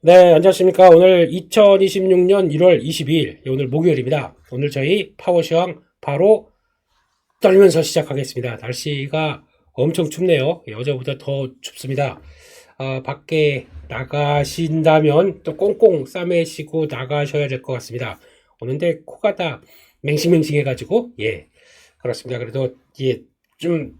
네, 안녕하십니까. 오늘 2026년 1월 22일, 오늘 목요일입니다. 오늘 저희 파워시황 바로 떨면서 시작하겠습니다. 날씨가 엄청 춥네요. 어제보다 더 춥습니다. 밖에 나가신다면 또 꽁꽁 싸매시고 나가셔야 될 것 같습니다. 오는데 코가 다 맹싱맹싱해가지고, 예, 그렇습니다. 그래도, 예, 좀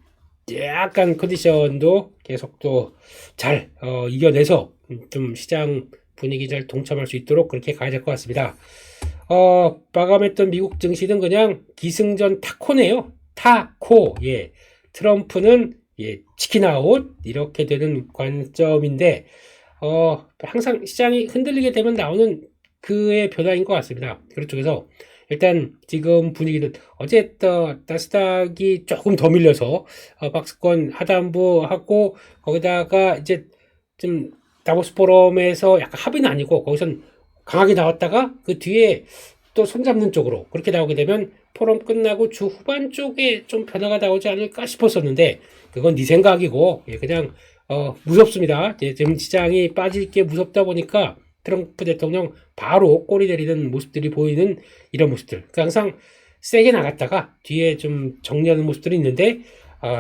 약간 컨디션도 계속 또 잘 이겨내서 좀 시장 분위기 잘 동참할 수 있도록 그렇게 가야 될 것 같습니다. 마감했던 미국 증시는 그냥 기승전 타코네요. 타코. 예. 트럼프는 예, 치킨아웃 이렇게 되는 관점인데 항상 시장이 흔들리게 되면 나오는 그의 변화인 것 같습니다. 그쪽에서 일단 지금 분위기는 어제 나스닥이 조금 더 밀려서 박스권 하단부하고 거기다가 이제 좀 다보스 포럼에서 약간 합의는 아니고 거기선 강하게 나왔다가 그 뒤에 또 손잡는 쪽으로 그렇게 나오게 되면 포럼 끝나고 주 후반 쪽에 좀 변화가 나오지 않을까 싶었었는데 그건 네 생각이고 예, 그냥 무섭습니다. 지금 시장이 빠질 게 무섭다 보니까 트럼프 대통령 바로 꼬리 내리는 모습들이 보이는 이런 모습들. 그러니까 항상 세게 나갔다가 뒤에 좀 정리하는 모습들이 있는데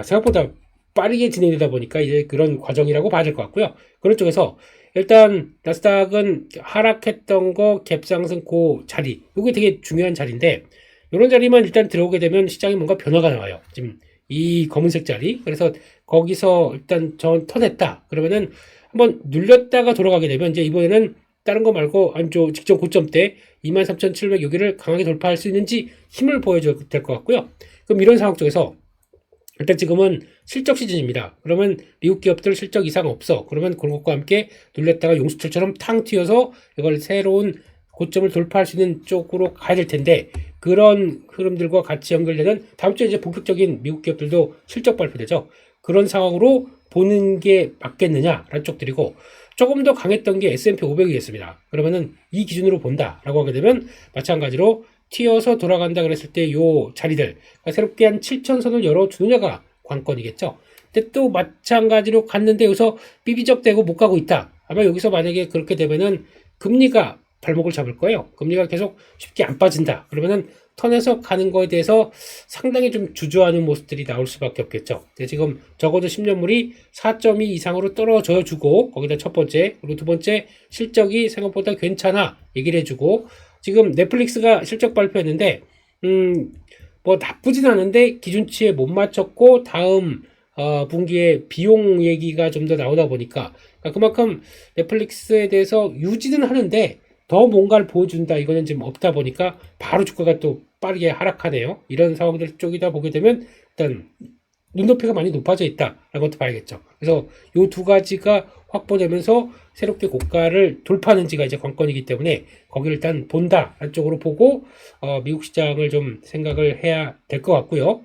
생각보다 빠르게 진행되다 보니까 이제 그런 과정이라고 봐야 될 것 같고요. 그런 쪽에서 일단 나스닥은 하락했던 거 갭상승 그 자리 이게 되게 중요한 자리인데 이런 자리만 일단 들어오게 되면 시장에 뭔가 변화가 나와요. 지금 이 검은색 자리 그래서 거기서 일단 전 턴했다 그러면은 한번 눌렸다가 돌아가게 되면 이제 이번에는 다른 거 말고 안쪽 직전 고점대 23,700 여기를 강하게 돌파할 수 있는지 힘을 보여줘야 될 것 같고요. 그럼 이런 상황 쪽에서 일단 지금은 실적 시즌입니다. 그러면 미국 기업들 실적 이상 없어. 그러면 그런 것과 함께 눌렸다가 용수철처럼 탕 튀어서 이걸 새로운 고점을 돌파할 수 있는 쪽으로 가야 될 텐데 그런 흐름들과 같이 연결되는 다음 주에 이제 본격적인 미국 기업들도 실적 발표되죠. 그런 상황으로 보는 게 맞겠느냐라는 쪽들이고 조금 더 강했던 게 S&P 500이겠습니다. 그러면은 이 기준으로 본다라고 하게 되면 마찬가지로 튀어서 돌아간다 그랬을 때 요 자리들 그러니까 새롭게 한 7천선을 열어주느냐가 관건이겠죠. 근데 또 마찬가지로 갔는데 여기서 삐비적대고 못 가고 있다. 아마 여기서 만약에 그렇게 되면은 금리가 발목을 잡을 거예요. 금리가 계속 쉽게 안 빠진다. 그러면은 턴에서 가는 거에 대해서 상당히 좀 주저하는 모습들이 나올 수밖에 없겠죠. 지금 적어도 10년물이 4.2 이상으로 떨어져 주고 거기다 첫 번째 그리고 두 번째 실적이 생각보다 괜찮아 얘기를 해주고 지금 넷플릭스가 실적 발표했는데 뭐 나쁘진 않은데 기준치에 못 맞췄고 다음 분기에 비용 얘기가 좀 더 나오다 보니까 그러니까 그만큼 넷플릭스에 대해서 유지는 하는데 더 뭔가를 보여준다 이거는 지금 없다 보니까 바로 주가가 또 빠르게 하락하네요. 이런 상황들 쪽이다 보게 되면 일단 눈높이가 많이 높아져 있다라는 것도 봐야겠죠. 그래서 이 두 가지가 확보되면서 새롭게 고가를 돌파하는지가 이제 관건이기 때문에 거기를 일단 본다 안쪽으로 보고 미국 시장을 좀 생각을 해야 될 것 같고요.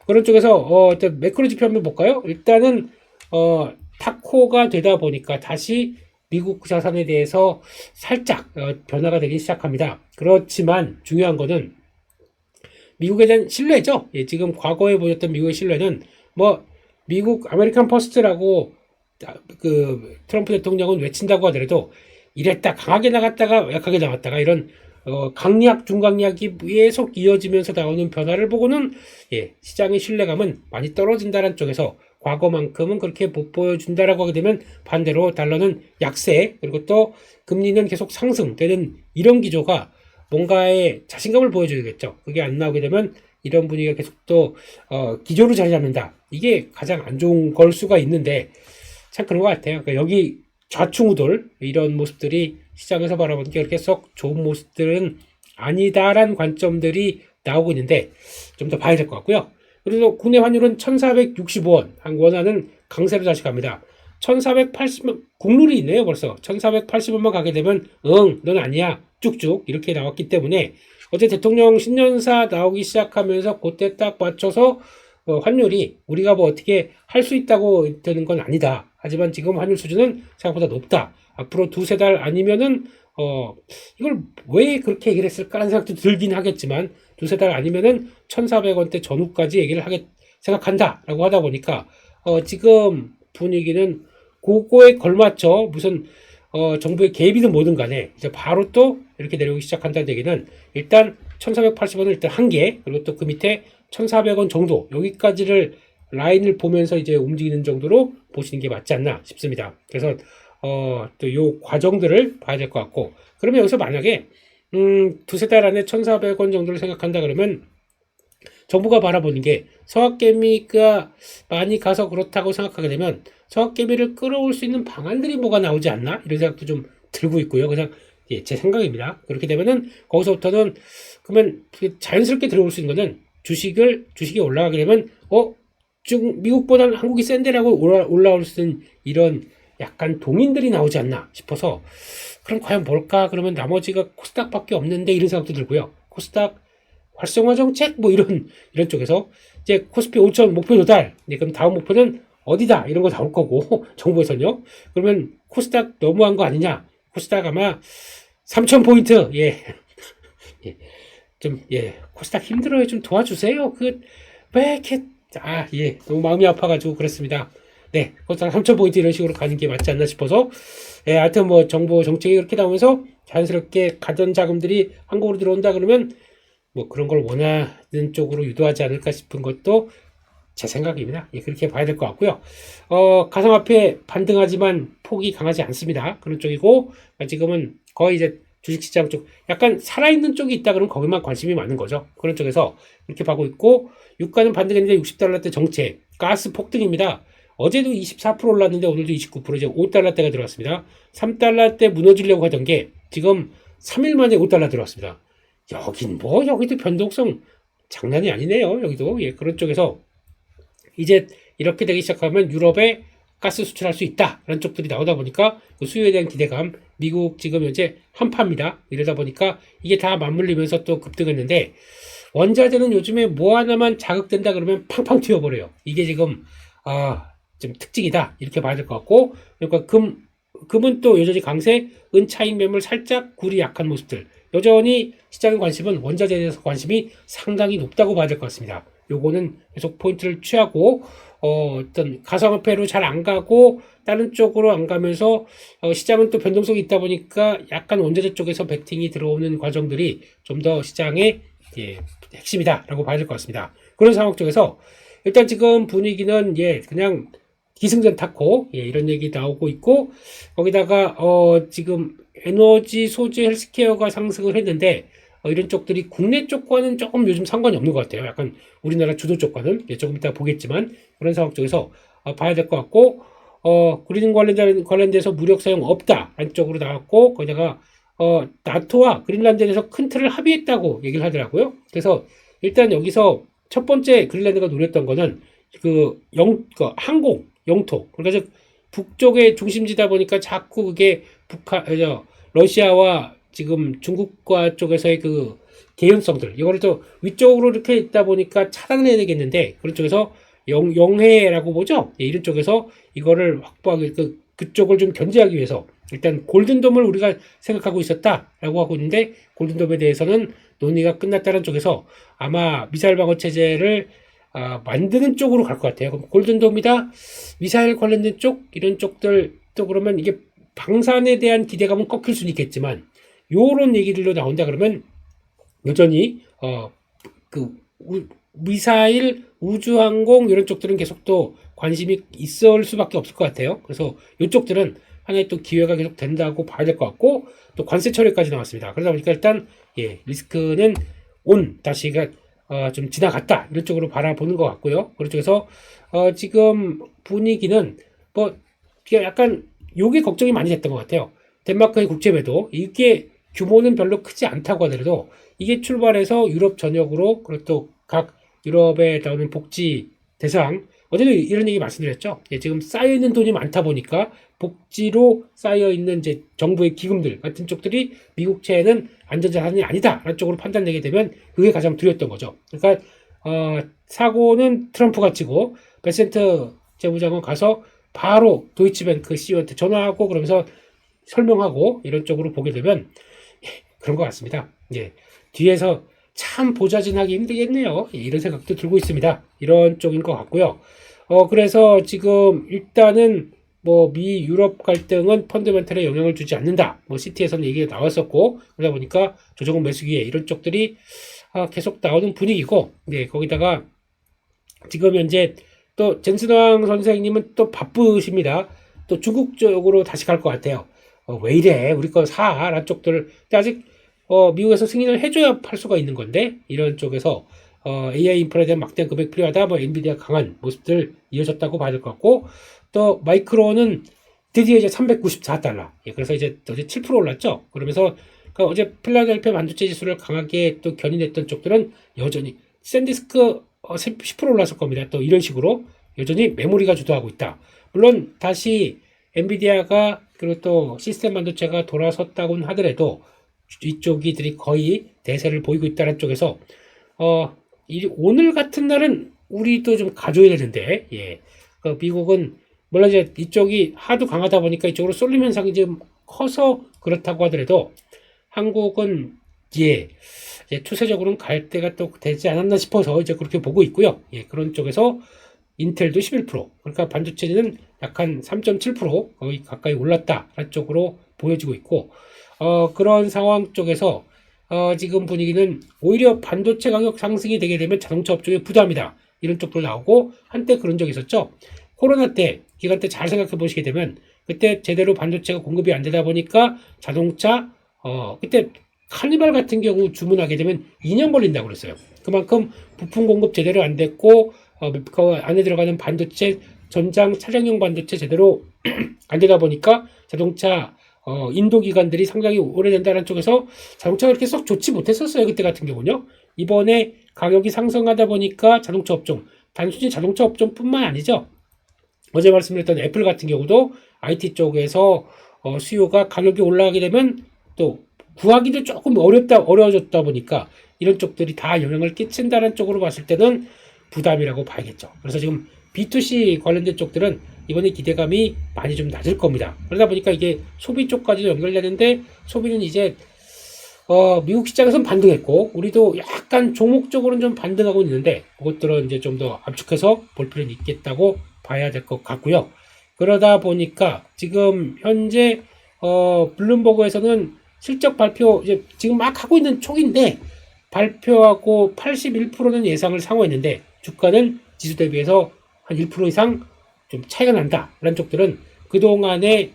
그런 쪽에서 일단 매크로 지표 한번 볼까요? 일단은 타코가 되다 보니까 다시 미국 자산에 대해서 살짝 변화가 되기 시작합니다. 그렇지만 중요한 거는 미국에 대한 신뢰죠. 예, 지금 과거에 보였던 미국의 신뢰는 뭐 미국 아메리칸 퍼스트라고 그 트럼프 대통령은 외친다고 하더라도 이랬다 강하게 나갔다가 약하게 나왔다가 이런 강약 중강약이 계속 이어지면서 나오는 변화를 보고는 예, 시장의 신뢰감은 많이 떨어진다는 쪽에서 과거만큼은 그렇게 못 보여준다라고 하게 되면 반대로 달러는 약세 그리고 또 금리는 계속 상승되는 이런 기조가 뭔가의 자신감을 보여줘야겠죠. 그게 안 나오게 되면 이런 분위기가 계속 또 기조로 자리 잡는다. 이게 가장 안 좋은 걸 수가 있는데 참 그런 것 같아요. 그러니까 여기 좌충우돌 이런 모습들이 시장에서 바라보는 게 그렇게 썩 좋은 모습들은 아니다라는 관점들이 나오고 있는데 좀 더 봐야 될 것 같고요. 그래서 국내 환율은 1465원 한 원화는 강세로 다시 갑니다. 1480원 국룰이 있네요. 벌써 1480원만 가게 되면 넌 아니야 쭉쭉 이렇게 나왔기 때문에 어제 대통령 신년사 나오기 시작하면서 그때 딱 맞춰서 환율이 우리가 뭐 어떻게 할 수 있다고 되는 건 아니다. 하지만 지금 환율 수준은 생각보다 높다. 앞으로 두세 달 아니면은 이걸 왜 그렇게 얘기를 했을까라는 생각도 들긴 하겠지만 두세 달 아니면은 1,400원대 전후까지 얘기를 생각한다라고 하다 보니까 지금 분위기는 그거에 걸맞춰 무슨 정부의 개입이든 뭐든 간에 이제 바로 또 이렇게 내려오기 시작한다는 얘기는 일단 1480원을 일단 한 개, 그리고 또 그 밑에 1400원 정도, 여기까지를 라인을 보면서 이제 움직이는 정도로 보시는 게 맞지 않나 싶습니다. 그래서 또 요 과정들을 봐야 될 것 같고, 그러면 여기서 만약에 두세 달 안에 1400원 정도를 생각한다 그러면 정부가 바라보는 게 서학개미가 많이 가서 그렇다고 생각하게 되면 서학개미를 끌어올 수 있는 방안들이 뭐가 나오지 않나, 이런 생각도 좀 들고 있고요. 그냥 제 생각입니다. 그렇게 되면은 거기서부터는 그러면 자연스럽게 들어올 수 있는 거는 주식이 올라가게 되면 미국보다는 한국이 센데라고 올라올 수 있는 이런 약간 동인들이 나오지 않나 싶어서, 그럼 과연 뭘까? 그러면 나머지가 코스닥밖에 없는데, 이런 생각도 들고요. 코스닥 활성화 정책 뭐 이런 쪽에서 이제 코스피 5천 목표 도달. 네, 그럼 다음 목표는 어디다? 이런 거 나올 거고 정부에서는요. 그러면 코스닥 너무한 거 아니냐? 코스닥 아마 3천 포인트. 예. 예. 좀 코스닥 힘들어요. 좀 도와주세요. 왜 이렇게 너무 마음이 아파가지고 그렇습니다. 네, 코스닥 3천 포인트 이런 식으로 가는 게 맞지 않나 싶어서, 하여튼 뭐 정부 정책이 그렇게 나오면서 자연스럽게 가전 자금들이 한국으로 들어온다 그러면 뭐 그런 걸 원하는 쪽으로 유도하지 않을까 싶은 것도 제 생각입니다. 그렇게 봐야 될 것 같고요. 가상화폐 반등하지만 폭이 강하지 않습니다. 그런 쪽이고, 지금은 거의 이제 주식시장 쪽, 약간 살아있는 쪽이 있다 그러면 거기만 관심이 많은 거죠. 그런 쪽에서 이렇게 보고 있고, 유가는 반등했는데 60달러대 정체, 가스 폭등입니다. 어제도 24% 올랐는데 오늘도 29%, 이제 5달러대가 들어왔습니다. 3달러대 무너지려고 하던 게 지금 3일 만에 5달러 들어왔습니다. 여기도 변동성 장난이 아니네요. 여기도. 그런 쪽에서 이제 이렇게 되기 시작하면 유럽에 가스 수출할 수 있다, 그런 쪽들이 나오다 보니까 그 수요에 대한 기대감, 미국 지금 현재 한파입니다. 이러다 보니까 이게 다 맞물리면서 또 급등했는데, 원자재는 요즘에 뭐 하나만 자극된다 그러면 팡팡 튀어버려요. 이게 지금 좀 특징이다, 이렇게 봐야 될 것 같고, 그러니까 금은 또 여전히 강세, 은 차익 매물 살짝 굴이 약한 모습들, 여전히 시장의 관심은 원자재에 대해서 관심이 상당히 높다고 봐야 될 것 같습니다. 요거는 계속 포인트를 취하고, 어떤 가상화폐로 잘 안 가고 다른 쪽으로 안 가면서 시장은 또 변동성이 있다 보니까 약간 원자재 쪽에서 베팅이 들어오는 과정들이 좀 더 시장의 핵심이다라고 봐야 될 것 같습니다. 그런 상황 쪽에서 일단 지금 분위기는 그냥 기승전 탔고, 이런 얘기 나오고 있고, 거기다가 지금 에너지, 소재, 헬스케어가 상승을 했는데, 이런 쪽들이 국내 쪽과는 조금 요즘 상관이 없는 것 같아요. 약간 우리나라 주도 쪽과는 조금 이따 보겠지만, 그런 상황 쪽에서 봐야 될 것 같고, 그린 관련돼서 무력 사용 없다 안쪽으로 나왔고, 거기다가 나토와 그린란드에 대해서 큰 틀을 합의했다고 얘기를 하더라고요. 그래서 일단 여기서 첫 번째 그린란드가 노렸던 거는 항공 영토, 그러니까 즉 북쪽의 중심지다 보니까 자꾸 그게 러시아와 지금 중국과 쪽에서의 그 개연성들, 이거를 또 위쪽으로 이렇게 있다 보니까 차단을 해야 되겠는데, 그런 쪽에서 영해라고 보죠. 이런 쪽에서 이거를 확보하기, 그쪽을 좀 견제하기 위해서 일단 골든돔을 우리가 생각하고 있었다라고 하고 있는데, 골든돔에 대해서는 논의가 끝났다는 쪽에서 아마 미사일 방어 체제를 만드는 쪽으로 갈 것 같아요. 그럼 골든돔이다, 미사일 관련된 쪽, 이런 쪽들 또 그러면 이게 방산에 대한 기대감은 꺾일 수는 있겠지만, 요런 얘기들로 나온다 그러면 여전히 미사일, 우주항공 이런 쪽들은 계속 또 관심이 있을 수밖에 없을 것 같아요. 그래서 이쪽들은 하나의 또 기회가 계속 된다고 봐야 될 것 같고, 또 관세 처리까지 나왔습니다. 그러다 보니까 일단 리스크는 다시가 좀 지나갔다, 이런 쪽으로 바라보는 것 같고요. 그쪽에서 지금 분위기는 뭐 약간 요게 걱정이 많이 됐던 것 같아요. 덴마크의 국채 매도, 이게 규모는 별로 크지 않다고 하더라도 이게 출발해서 유럽 전역으로, 그리고 또 각 유럽에 나오는 복지 대상, 어제도 이런 얘기 말씀드렸죠. 지금 쌓여있는 돈이 많다 보니까 복지로 쌓여있는 이제 정부의 기금들 같은 쪽들이 미국채에는 안전자산이 아니다 라는 쪽으로 판단되게 되면 그게 가장 두려웠던 거죠. 그러니까 사고는 트럼프가 치고, 베센트 재무장관 가서 바로 도이치뱅크 CEO한테 전화하고 그러면서 설명하고, 이런 쪽으로 보게 되면 그런 것 같습니다. 뒤에서 참 보자진하기 힘들겠네요. 이런 생각도 들고 있습니다. 이런 쪽인 것 같고요. 그래서 지금 일단은 뭐 미 유럽 갈등은 펀더멘털에 영향을 주지 않는다. 뭐 시티에서는 얘기가 나왔었고 그러다 보니까 조정은 매수기에 이런 쪽들이 계속 나오는 분위기고 네, 거기다가 지금 현재 또 젠슨왕 선생님은 또 바쁘십니다. 또 중국 쪽으로 다시 갈 것 같아요. 왜 이래? 우리 거 사. 라는 쪽들. 근데 아직 미국에서 승인을 해줘야 팔 수가 있는 건데 이런 쪽에서 AI 인프라에 대한 막대한 금액 필요하다. 뭐 엔비디아 강한 모습들 이어졌다고 봐야 될 것 같고 또 마이크론은 드디어 이제 394달러. 예, 그래서 이제 어제 7% 올랐죠. 그러면서 어제 필라델피아 반도체 지수를 강하게 또 견인했던 쪽들은 여전히 샌디스크 10% 올랐을 겁니다. 또 이런 식으로 여전히 메모리가 주도하고 있다. 물론 다시 엔비디아가 그리고 또 시스템 반도체가 돌아섰다고는 하더라도 이쪽이들이 거의 대세를 보이고 있다는 쪽에서 오늘 같은 날은 우리도 좀 가져야 되는데 예. 미국은 물론 이제 이쪽이 하도 강하다 보니까 이쪽으로 쏠림 현상이 좀 커서 그렇다고 하더라도 한국은 예, 추세적으로는 갈 때가 또 되지 않았나 싶어서 이제 그렇게 보고 있고요. 예, 그런 쪽에서 인텔도 11%, 그러니까 반도체는 약 한 3.7% 거의 가까이 올랐다라는 쪽으로 보여지고 있고, 그런 상황 쪽에서 지금 분위기는 오히려 반도체 가격 상승이 되게 되면 자동차 업종의 부담이다. 이런 쪽도 나오고 한때 그런 적이 있었죠. 코로나 때 기간 때 잘 생각해 보시게 되면 그때 제대로 반도체가 공급이 안 되다 보니까 자동차 그때 카니발 같은 경우 주문하게 되면 2년 걸린다고 그랬어요. 그만큼 부품 공급 제대로 안 됐고 그 안에 들어가는 반도체 전장 차량용 반도체 제대로 안 되다 보니까 자동차 인도 기간들이 상당히 오래된다는 쪽에서 자동차가 그렇게 썩 좋지 못했었어요. 그때 같은 경우는요. 이번에 가격이 상승하다 보니까 자동차 업종, 단순히 자동차 업종뿐만 아니죠. 어제 말씀드렸던 애플 같은 경우도 IT 쪽에서 수요가 가격이 올라가게 되면 또 구하기도 조금 어려워졌다 보니까 이런 쪽들이 다 영향을 끼친다는 쪽으로 봤을 때는 부담이라고 봐야겠죠. 그래서 지금 B2C 관련된 쪽들은 이번에 기대감이 많이 좀 낮을 겁니다. 그러다 보니까 이게 소비 쪽까지도 연결되는데 소비는 이제 미국 시장에서는 반등했고 우리도 약간 종목적으로는 좀 반등하고 있는데 그것들은 이제 좀 더 압축해서 볼 필요는 있겠다고 봐야 될 것 같고요. 그러다 보니까 지금 현재 블룸버그에서는 실적 발표 이제 지금 막 하고 있는 촉인데 발표하고 81%는 예상을 상회했는데 주가는 지수 대비해서 한 1% 이상 좀 차이가 난다라는 쪽들은 그동안에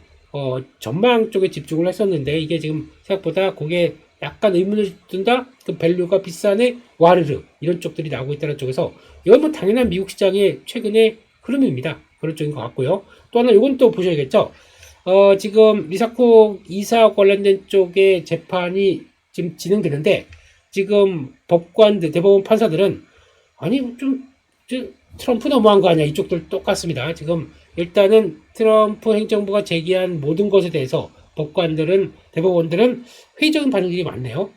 전망 쪽에 집중을 했었는데 이게 지금 생각보다 그게 약간 의문을 든다? 그 밸류가 비싸네? 와르르 이런 쪽들이 나오고 있다는 쪽에서 이건 뭐 당연한 미국 시장의 최근의 흐름입니다. 그런 쪽인 것 같고요. 또 하나 이건 또 보셔야겠죠. 지금 리사코 이사 관련된 쪽의 재판이 지금 진행되는데 지금 법관들, 대법원 판사들은 아니 좀 트럼프 너무한 거 아니야 이쪽들 똑같습니다. 지금 일단은 트럼프 행정부가 제기한 모든 것에 대해서 법관들은 대법원들은 회의적인 반응들이 많네요.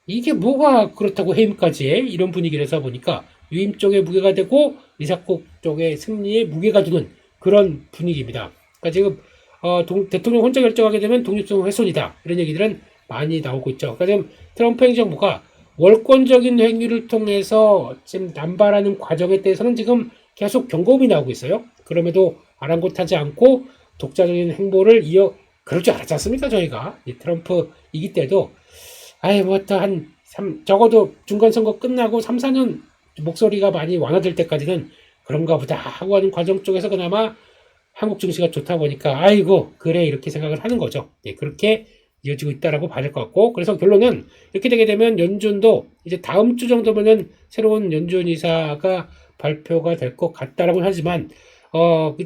이게 뭐가 그렇다고 해임까지 해? 이런 분위기라서 보니까 유임 쪽에 무게가 되고 리사코 쪽의 승리에 무게가 두는 그런 분위기입니다. 그러니까 지금 대통령 혼자 결정하게 되면 독립성 훼손이다 이런 얘기들은 많이 나오고 있죠. 그러니까 지금 트럼프 행정부가 월권적인 행위를 통해서 지금 남발하는 과정에 대해서는 지금 계속 경고음이 나오고 있어요. 그럼에도 아랑곳하지 않고 독자적인 행보를 그럴 줄 알았지 않습니까? 저희가 트럼프 이기 때도 적어도 중간선거 끝나고 3, 4년 목소리가 많이 완화될 때까지는 그런가 보다 하고 하는 과정 쪽에서 그나마 한국 증시가 좋다 보니까 아이고 그래 이렇게 생각을 하는 거죠. 그렇게 이어지고 있다라고 봐야 될 것 같고 그래서 결론은 이렇게 되게 되면 연준도 이제 다음 주 정도면은 새로운 연준 이사가 발표가 될 것 같다라고 하지만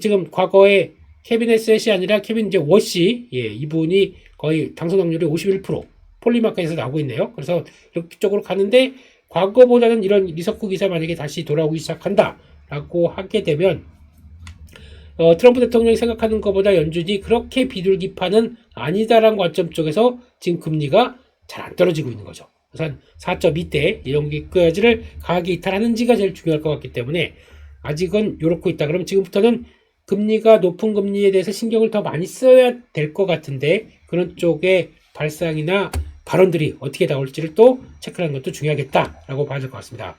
지금 과거에 케빈 햇셋이 아니라 케빈 이제 워시 이분이 거의 당선 확률이 51% 폴리마켓에서 나오고 있네요. 그래서 이쪽으로 가는데 과거보다는 이런 리서크 기사 만약에 다시 돌아오기 시작한다라고 하게 되면 트럼프 대통령이 생각하는 것보다 연준이 그렇게 비둘기파는 아니다라는 관점 쪽에서 지금 금리가 잘 안 떨어지고 있는 거죠. 그래서 한 4.2대 이런 게까지를 강하게 이탈하는지가 제일 중요할 것 같기 때문에 아직은 요렇고 있다. 그럼 지금부터는 금리가 높은 금리에 대해서 신경을 더 많이 써야 될 것 같은데 그런 쪽의 발상이나 발언들이 어떻게 나올지를 또 체크하는 것도 중요하겠다라고 봐야 될 것 같습니다.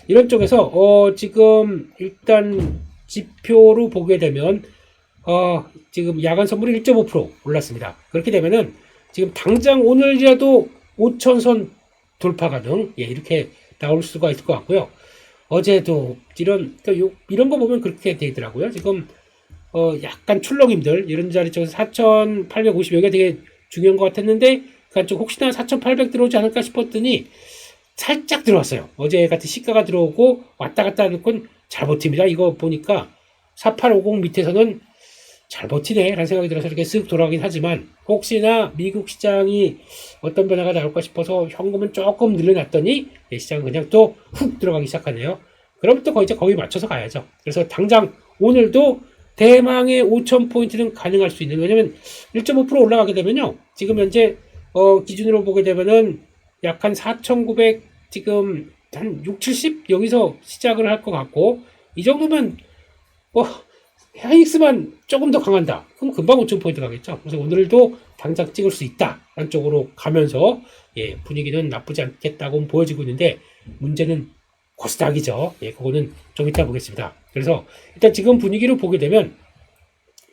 이런 쪽에서 지금 일단 지표로 보게 되면 지금 야간 선물이 1.5% 올랐습니다. 그렇게 되면은 지금 당장 오늘이라도 5천선 돌파 가능, 예, 이렇게 나올 수가 있을 것 같고요. 어제도 이런 거 보면 그렇게 되더라고요. 지금 약간 출렁임들 이런 자리 쪽에서 4,850 여기가 되게 중요한 것 같았는데 그러니까 좀 혹시나 4,800 들어오지 않을까 싶었더니 살짝 들어왔어요. 어제 같은 시가가 들어오고 왔다 갔다 하는 건 잘 버팁니다. 이거 보니까 4850 밑에서는 잘 버티네 라는 생각이 들어서 이렇게 쓱 돌아가긴 하지만 혹시나 미국 시장이 어떤 변화가 나올까 싶어서 현금은 조금 늘려놨더니 시장은 그냥 또 훅 들어가기 시작하네요. 그럼 또 거의 맞춰서 가야죠. 그래서 당장 오늘도 대망의 5,000포인트는 가능할 수 있는, 왜냐면 1.5% 올라가게 되면요 지금 현재 기준으로 보게 되면은 약 한 4,900 지금 한 6, 70 여기서 시작을 할 것 같고 이 정도면 하이닉스만 조금 더 강한다. 그럼 금방 5,000포인트 가겠죠. 그래서 오늘도 당장 찍을 수 있다. 라는 쪽으로 가면서, 예, 분위기는 나쁘지 않겠다고 보여지고 있는데, 문제는 코스닥이죠. 예, 그거는 좀 이따 보겠습니다. 그래서 일단 지금 분위기를 보게 되면,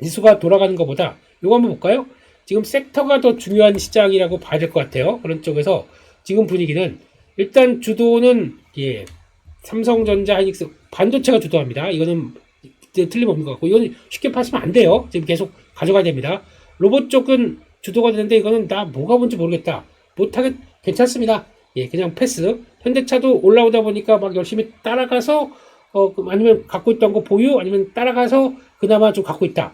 지수가 돌아가는 것보다, 이거 한번 볼까요? 지금 섹터가 더 중요한 시장이라고 봐야 될 것 같아요. 그런 쪽에서 지금 분위기는, 일단 주도는, 예, 삼성전자, 하이닉스, 반도체가 주도합니다. 이거는 틀림없는 것 같고 이건 쉽게 파시면 안 돼요. 지금 계속 가져가야 됩니다. 로봇 쪽은 주도가 되는데 이거는 나 뭐가 뭔지 모르겠다. 못하겠 괜찮습니다. 예, 그냥 패스. 현대차도 올라오다 보니까 막 열심히 따라가서 아니면 갖고 있던 거 보유 아니면 따라가서 그나마 좀 갖고 있다.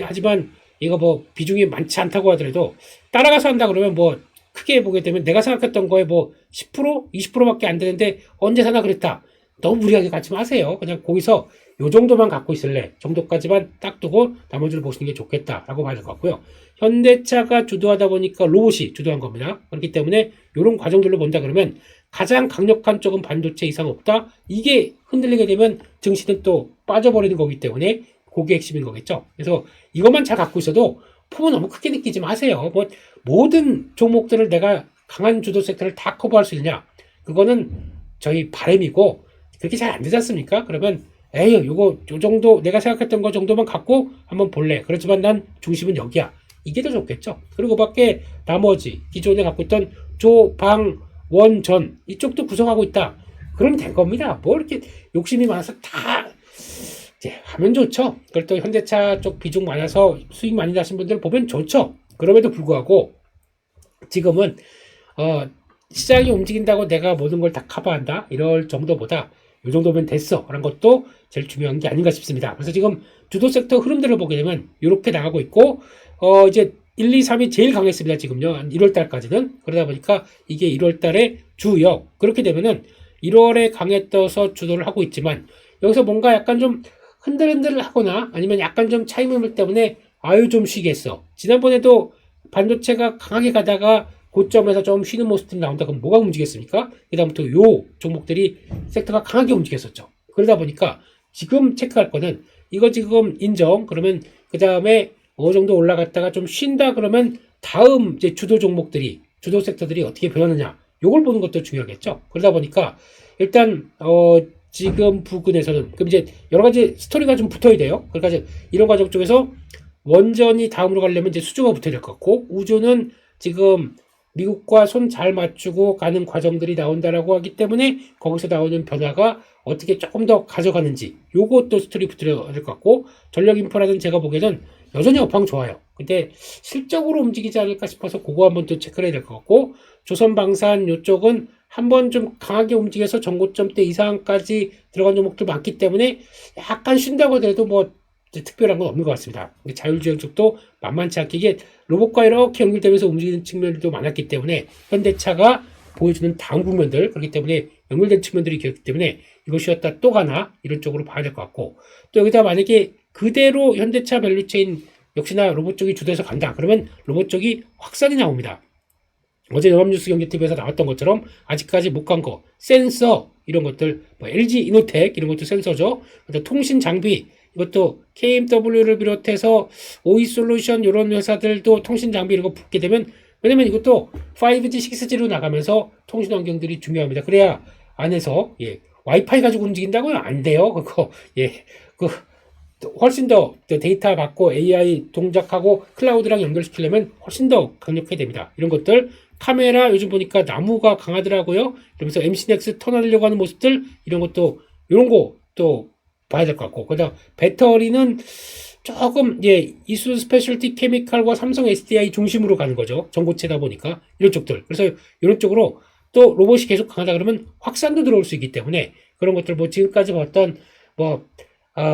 하지만 이거 뭐 비중이 많지 않다고 하더라도 따라가서 한다 그러면 뭐 크게 보게 되면 내가 생각했던 거에 뭐 10%, 20%밖에 안 되는데 언제 사나 그랬다. 너무 무리하게 갖지 마세요. 그냥 거기서 요 정도만 갖고 있을래 정도까지만 딱 두고 나머지를 보시는 게 좋겠다라고 봐야 될 것 같고요. 현대차가 주도하다 보니까 로봇이 주도한 겁니다. 그렇기 때문에 이런 과정들로 본다 그러면 가장 강력한 쪽은 반도체 이상 없다. 이게 흔들리게 되면 증시는 또 빠져버리는 거기 때문에 그게 핵심인 거겠죠. 그래서 이것만 잘 갖고 있어도 폼은 너무 크게 느끼지 마세요. 뭐 모든 종목들을 내가 강한 주도 섹터를 다 커버할 수 있느냐? 그거는 저희 바람이고 그렇게 잘 안 되지 않습니까? 그러면 에이, 요 정도, 내가 생각했던 거 정도만 갖고 한번 볼래. 그렇지만 난 중심은 여기야. 이게 더 좋겠죠. 그리고 밖에 나머지, 기존에 갖고 있던 조, 방, 원, 전, 이쪽도 구성하고 있다. 그러면 된 겁니다. 뭐 이렇게 욕심이 많아서 다, 이제 하면 좋죠. 그걸 또 현대차 쪽 비중 많아서 수익 많이 나신 분들 보면 좋죠. 그럼에도 불구하고, 지금은, 시장이 움직인다고 내가 모든 걸 다 커버한다. 이럴 정도보다, 이 정도면 됐어 라는 것도 제일 중요한 게 아닌가 싶습니다. 그래서 지금 주도 섹터 흐름들을 보게 되면 이렇게 나가고 있고 이제 1, 2, 3이 제일 강했습니다. 지금요. 1월 달까지는. 그러다 보니까 이게 1월 달에 주역. 그렇게 되면은 1월에 강했어서 주도를 하고 있지만 여기서 뭔가 약간 좀 흔들흔들 하거나 아니면 약간 좀 차이물 때문에 아유 좀 쉬겠어. 지난번에도 반도체가 강하게 가다가 고점에서 좀 쉬는 모습들이 나온다. 그럼 뭐가 움직였습니까? 그 다음부터 요 종목들이 섹터가 강하게 움직였었죠. 그러다 보니까 지금 체크할 거는 이거 지금 인정. 그러면 그 다음에 어느 정도 올라갔다가 좀 쉰다. 그러면 다음 이제 주도 종목들이 주도 섹터들이 어떻게 변하느냐. 요걸 보는 것도 중요하겠죠. 그러다 보니까 일단 지금 부근에서는 그럼 이제 여러 가지 스토리가 좀 붙어야 돼요. 그러니까 이런 과정 쪽에서 원전이 다음으로 가려면 이제 수주가 붙어야 될 것 같고 우주는 지금 미국과 손 잘 맞추고 가는 과정들이 나온다라고 하기 때문에 거기서 나오는 변화가 어떻게 조금 더 가져가는지 요것도 스토리 붙어야 될 것 같고 전력 인프라는 제가 보기에는 여전히 업황 좋아요. 근데 실적으로 움직이지 않을까 싶어서 그거 한번 또 체크를 해야 될 것 같고 조선방산 요쪽은 한번 좀 강하게 움직여서 전고점대 이상까지 들어간 종목들 많기 때문에 약간 쉰다고 해도 뭐 특별한 건 없는 것 같습니다. 자율주행 쪽도 만만치 않게 이게 로봇과 이렇게 연결되면서 움직이는 측면들도 많았기 때문에 현대차가 보여주는 다음 국면들 그렇기 때문에 연결된 측면들이 있기 때문에 이것이었다 또 가나 이런 쪽으로 봐야 될 것 같고 또 여기다 만약에 그대로 현대차 밸류체인 역시나 로봇 쪽이 주도해서 간다 그러면 로봇 쪽이 확산이 나옵니다. 어제 연합뉴스 경제TV에서 나왔던 것처럼 아직까지 못 간 거 센서 이런 것들 뭐 LG 이노텍 이런 것도 센서죠. 통신 장비 이것도 KMW를 비롯해서 OE솔루션 이런 회사들도 통신 장비 이런 거 붙게 되면 왜냐면 이것도 5G, 6G로 나가면서 통신 환경들이 중요합니다. 그래야 안에서 예, 와이파이 가지고 움직인다고요? 안 돼요. 그거 예, 그 훨씬 더 데이터 받고 AI 동작하고 클라우드랑 연결시키려면 훨씬 더 강력해야 됩니다. 이런 것들 카메라 요즘 보니까 나무가 강하더라고요. 그러면서 MC넥스 턴하려고 하는 모습들 이런 것도 이런 거 또 봐야 될 것 같고 그다음 배터리는 조금 이수 스페셜티 케미칼과 삼성 SDI 중심으로 가는 거죠. 전고체다 보니까 이런 쪽들. 그래서 이런 쪽으로 또 로봇이 계속 강하다 그러면 확산도 들어올 수 있기 때문에 그런 것들 뭐 지금까지 봤던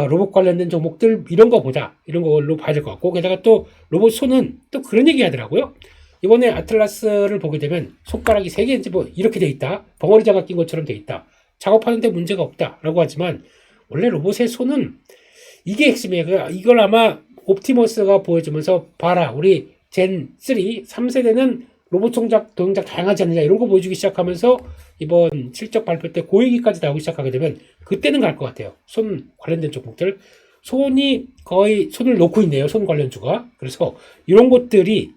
로봇 관련된 종목들 이런 거보다 이런 걸로 봐야 될 것 같고 게다가 또 로봇 손은 또 그런 얘기 하더라고요. 이번에 아틀라스를 보게 되면 손가락이 3개인지 뭐 이렇게 돼 있다. 벙어리 장갑 낀 것처럼 돼 있다. 작업하는데 문제가 없다라고 하지만 원래 로봇의 손은 이게 핵심이에요. 이걸 아마 옵티머스가 보여주면서 봐라 우리 젠 3, 3세대는 로봇 동작 다양하지 않느냐 이런 거 보여주기 시작하면서 이번 실적 발표 때 고얘기까지 나오기 시작하게 되면 그때는 갈 것 같아요. 손 관련된 종목들 손이 거의 손을 놓고 있네요. 손 관련주가. 그래서 이런 것들이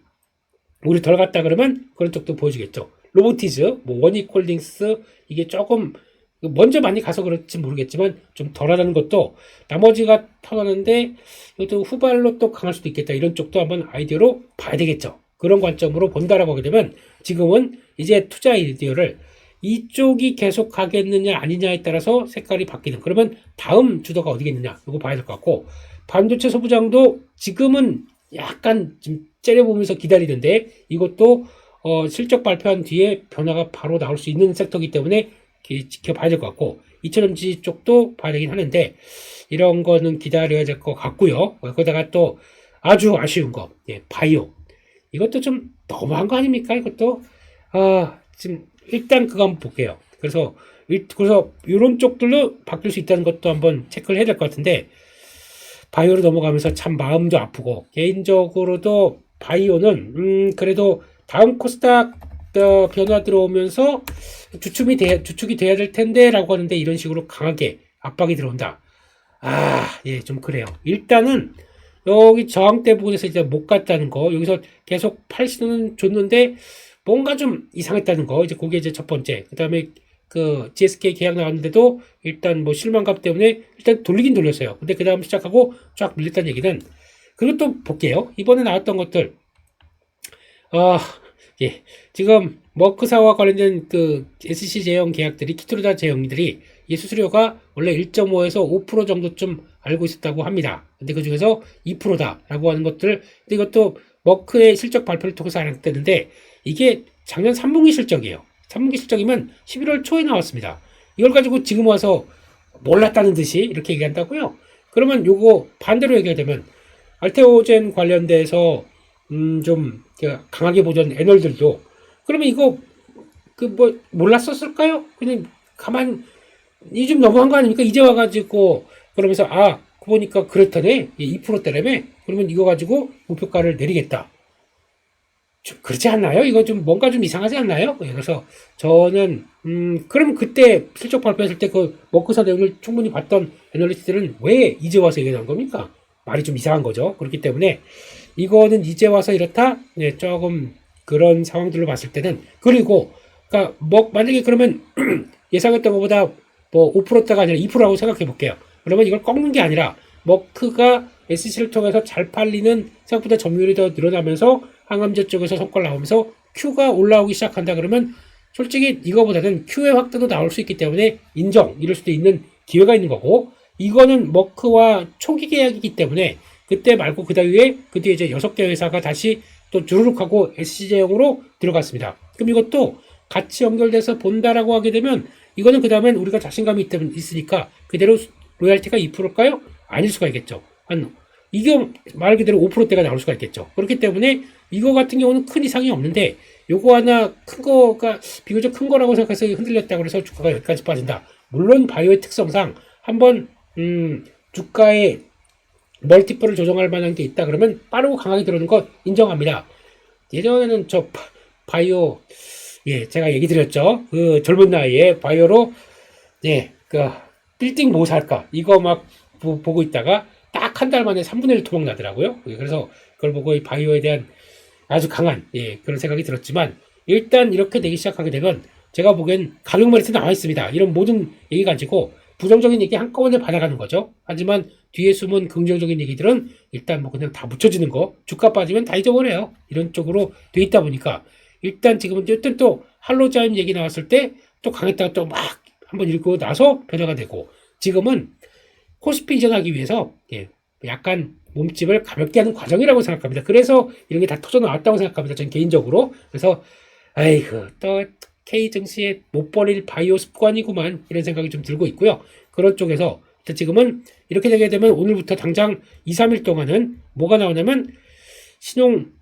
우리 덜 갔다 그러면 그런 쪽도 보여주겠죠. 로보티즈, 뭐 원익홀딩스 이게 조금 먼저 많이 가서 그럴지 모르겠지만 좀 덜하다는 것도 나머지가 터나는데 이것도 후발로 또 강할 수도 있겠다. 이런 쪽도 한번 아이디어로 봐야 되겠죠. 그런 관점으로 본다라고 하게 되면 지금은 이제 투자 아이디어를 이쪽이 계속 가겠느냐 아니냐에 따라서 색깔이 바뀌는 그러면 다음 주도가 어디겠느냐 이거 봐야 될 것 같고 반도체 소부장도 지금은 약간 좀 째려보면서 기다리는데 이것도 실적 발표한 뒤에 변화가 바로 나올 수 있는 섹터이기 때문에 지켜봐야 될 것 같고 2000전지 쪽도 봐야 되긴 하는데 이런 거는 기다려야 될 것 같고요. 거기다가 또 아주 아쉬운 거 바이오 이것도 좀 너무한 거 아닙니까? 이것도 지금 일단 그거 한번 볼게요. 그래서 이런 쪽들로 바뀔 수 있다는 것도 한번 체크를 해야 될 것 같은데 바이오로 넘어가면서 참 마음도 아프고 개인적으로도 바이오는 그래도 다음 코스닥 변화 들어오면서 주축이 돼야 될 텐데 라고 하는데 이런 식으로 강하게 압박이 들어온다. 좀 그래요. 일단은 여기 저항대 부분에서 이제 못 갔다는 거 여기서 계속 팔 신호는 줬는데 뭔가 좀 이상했다는 거 이제 그게 이제 첫 번째. 그 다음에 그 GSK 계약 나왔는데도 일단 뭐 실망감 때문에 일단 돌리긴 돌렸어요. 근데 그 다음 시작하고 쫙 밀렸다는 얘기는 그리고 또 볼게요. 이번에 나왔던 것들 지금 머크사와 관련된 그 SC 제형 계약들이 키트루다 제형들이 이 수수료가 원래 1.5에서 5% 정도쯤 알고 있었다고 합니다. 근데 그 중에서 2%다라고 하는 것들 근데 이것도 머크의 실적 발표를 통해서 알았다는데 이게 작년 3분기 실적이에요. 3분기 실적이면 11월 초에 나왔습니다. 이걸 가지고 지금 와서 몰랐다는 듯이 이렇게 얘기한다고요? 그러면 요거 반대로 얘기하자면 알테오젠 관련돼서 좀 강하게 보던 애널들도 그러면 이거 몰랐었을까요? 그냥 가만 이 좀 너무한 거 아닙니까? 이제 와가지고 그러면서 보니까 그렇다네 2%대라며 그러면 이거 가지고 목표가를 내리겠다. 좀 그렇지 않나요? 이거 좀 뭔가 좀 이상하지 않나요? 그래서 저는 그럼 그때 실적 발표했을 때 그 머크사 내용을 충분히 봤던 애널리스트들은 왜 이제 와서 얘기하는 겁니까? 말이 좀 이상한 거죠. 그렇기 때문에 이거는 이제 와서 이렇다? 조금 그런 상황들로 봤을 때는 그리고 그러니까 만약에 그러면 예상했던 것보다 5%대가 아니라 2%라고 생각해 볼게요. 그러면 이걸 꺾는 게 아니라 머크가 SC를 통해서 잘 팔리는 생각보다 점유율이 더 늘어나면서 항암제 쪽에서 성과를 나오면서 Q가 올라오기 시작한다 그러면 솔직히 이거보다는 Q의 확대도 나올 수 있기 때문에 이럴 수도 있는 기회가 있는 거고 이거는 머크와 초기 계약이기 때문에 그때 말고 그 뒤에 이제 6개 회사가 다시 또 주르륵 하고 SC제형으로 들어갔습니다. 그럼 이것도 같이 연결돼서 본다라고 하게 되면 이거는 그 다음엔 우리가 자신감이 있으니까 그대로 로얄티가 2%일까요? 아닐 수가 있겠죠. 이게 말 그대로 5%대가 나올 수가 있겠죠. 그렇기 때문에 이거 같은 경우는 큰 이상이 없는데 요거 하나 큰 거가 비교적 큰 거라고 생각해서 흔들렸다고 해서 주가가 여기까지 빠진다. 물론 바이오의 특성상 한번 주가의 멀티플을 조정할 만한 게 있다 그러면 빠르고 강하게 들어오는 거 인정합니다. 예전에는 저 바이오 제가 얘기 드렸죠. 그 젊은 나이에 바이오로 그 빌딩 뭐 살까 이거 막 보고 있다가 딱 한 달 만에 3분의 1 토막 나더라고요. 그래서 그걸 보고 이 바이오에 대한 아주 강한 그런 생각이 들었지만 일단 이렇게 되기 시작하게 되면 제가 보기엔 가격만 해서 나와 있습니다. 이런 모든 얘기 가지고 부정적인 얘기 한꺼번에 받아가는 거죠. 하지만 뒤에 숨은 긍정적인 얘기들은 일단 뭐 그냥 다 묻혀지는 거, 주가 빠지면 다 잊어버려요. 이런 쪽으로 돼 있다 보니까 일단 지금은 일단 또 할로자임 얘기 나왔을 때 또 강했다가 또 막 한번 읽고 나서 변화가 되고, 지금은 코스피 이전하기 위해서 약간 몸집을 가볍게 하는 과정이라고 생각합니다. 그래서 이런 게 다 터져 나왔다고 생각합니다. 전 개인적으로. 그래서 아이고 또 K 증시에 못 버릴 바이오 습관이구만, 이런 생각이 좀 들고 있고요. 그런 쪽에서 지금은 이렇게 되게 되면 오늘부터 당장 2, 3일 동안은 뭐가 나오냐면 신용,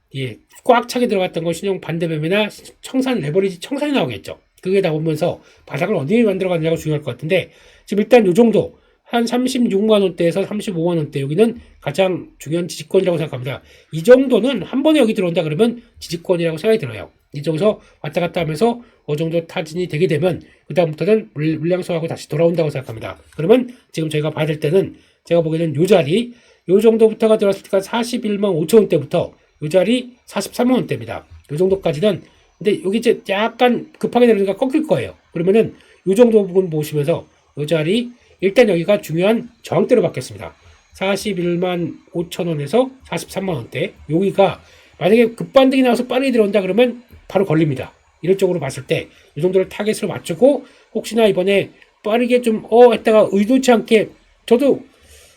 꽉 차게 들어갔던 거 신용 반대매매나 청산 레버리지 청산이 나오겠죠. 그게 나오면서 바닥을 어디에 만들어 가느냐가 중요할 것 같은데, 지금 일단 요 정도 한 36만 원대에서 35만 원대, 여기는 가장 중요한 지지권이라고 생각합니다. 이 정도는 한 번에 여기 들어온다 그러면 지지권이라고 생각이 들어요. 이쪽에서 왔다 갔다 하면서 어느 정도 타진이 되게 되면 그 다음부터는 물량소하고 다시 돌아온다고 생각합니다. 그러면 지금 저희가 봐야 될 때는, 제가 보기에는 요 자리, 요 정도부터가 들어왔을 때가 41만 5천 원대부터 요 자리 43만 원대입니다. 요 정도까지는, 근데 여기 이제 약간 급하게 내려니까 꺾일 거예요. 그러면은 요 정도 부분 보시면서 요 자리, 일단 여기가 중요한 저항대로 바뀌었습니다. 41만 5천 원에서 43만 원대. 여기가 만약에 급반등이 나와서 빠르게 들어온다 그러면 바로 걸립니다. 이런 쪽으로 봤을 때 이 정도를 타겟으로 맞추고, 혹시나 이번에 빠르게 좀 했다가 의도치 않게, 저도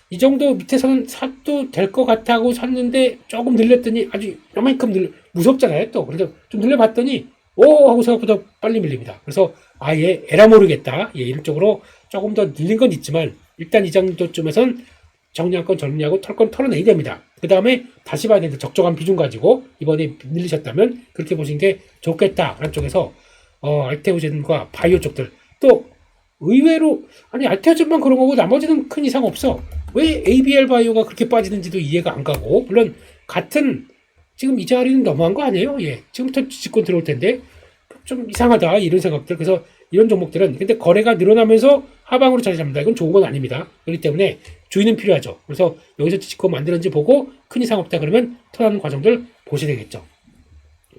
이 정도 밑에서는 사도 될 것 같아 하고 샀는데 조금 늘렸더니 아주 요만큼 무섭잖아요. 또 그래서 좀 늘려봤더니 하고 생각보다 빨리 밀립니다. 그래서 아예 에라 모르겠다, 이런 쪽으로 조금 더 늘린 건 있지만 일단 이 정도쯤에선 정리할 건 정리하고 털 건 털어내야 됩니다. 그 다음에 다시 봐야 되는데, 적정한 비중 가지고 이번에 늘리셨다면 그렇게 보시는 게 좋겠다라는 쪽에서 알테오젠과 바이오 쪽들, 또 의외로 알테오젠만 그런 거고 나머지는 큰 이상 없어. 왜 ABL 바이오가 그렇게 빠지는지도 이해가 안 가고, 물론 같은 지금 이 자리는 너무한 거 아니에요? 지금부터 지지권 들어올 텐데 좀 이상하다, 이런 생각들. 그래서 이런 종목들은 근데 거래가 늘어나면서 하방으로 자리 잡는다, 이건 좋은 건 아닙니다. 그렇기 때문에 주의는 필요하죠. 그래서 여기서 지지권 만드는지 보고 큰 이상 없다 그러면 턴하는 과정들 보셔야 되겠죠.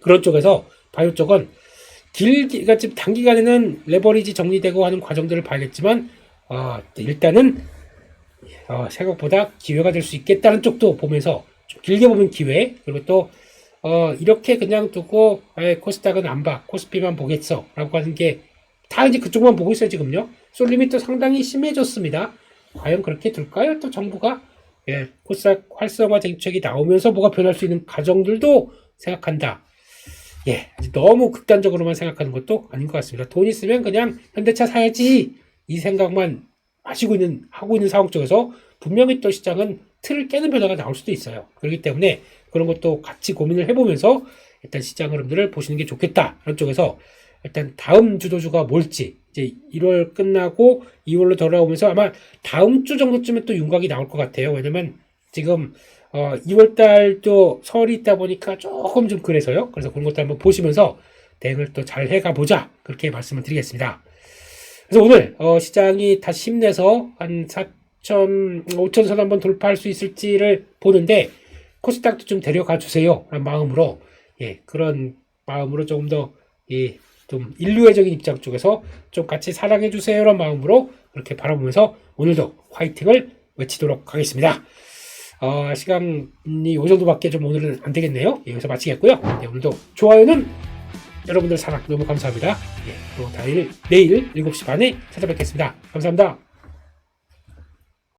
그런 쪽에서 바이오 쪽은 그러니까 지금 단기간에는 레버리지 정리되고 하는 과정들을 봐야겠지만, 일단은 생각보다 기회가 될 수 있겠다는 쪽도 보면서 좀 길게 보면 기회, 그리고 또 이렇게 그냥 두고 코스닥은 안 봐, 코스피만 보겠어 라고 하는 게 다 이제 그쪽만 보고 있어요. 지금요 쏠림이 또 상당히 심해졌습니다. 과연 그렇게 둘까요? 또 정부가 코스닥 활성화 정책이 나오면서 뭐가 변할 수 있는 가정들도 생각한다. 너무 극단적으로만 생각하는 것도 아닌 것 같습니다. 돈 있으면 그냥 현대차 사야지, 이 생각만 하고 있는 상황 쪽에서 분명히 또 시장은 틀을 깨는 변화가 나올 수도 있어요. 그렇기 때문에 그런 것도 같이 고민을 해보면서 일단 시장 흐름들을 보시는 게 좋겠다. 그런 쪽에서 일단 다음 주도주가 뭘지, 이제 1월 끝나고 2월로 돌아오면서 아마 다음 주 정도쯤에 또 윤곽이 나올 것 같아요. 왜냐면 지금 2월 달도 설이 있다 보니까 조금 좀 그래서요. 그래서 그런 것도 한번 보시면서 대응을 또 잘 해가 보자, 그렇게 말씀을 드리겠습니다. 그래서 오늘 시장이 다시 힘내서 한 4천, 5천 선 한번 돌파할 수 있을지를 보는데, 코스닥도 좀 데려가 주세요 라는 마음으로, 그런 마음으로 조금 더 좀 인류애적인 입장 쪽에서 좀 같이 사랑해 주세요 라는 마음으로 그렇게 바라보면서 오늘도 화이팅을 외치도록 하겠습니다. 시간이 이 정도밖에 좀 오늘은 안 되겠네요. 여기서 마치겠고요. 오늘도 좋아요는 여러분들 사랑 너무 감사합니다. 또 내일 7시 반에 찾아뵙겠습니다. 감사합니다.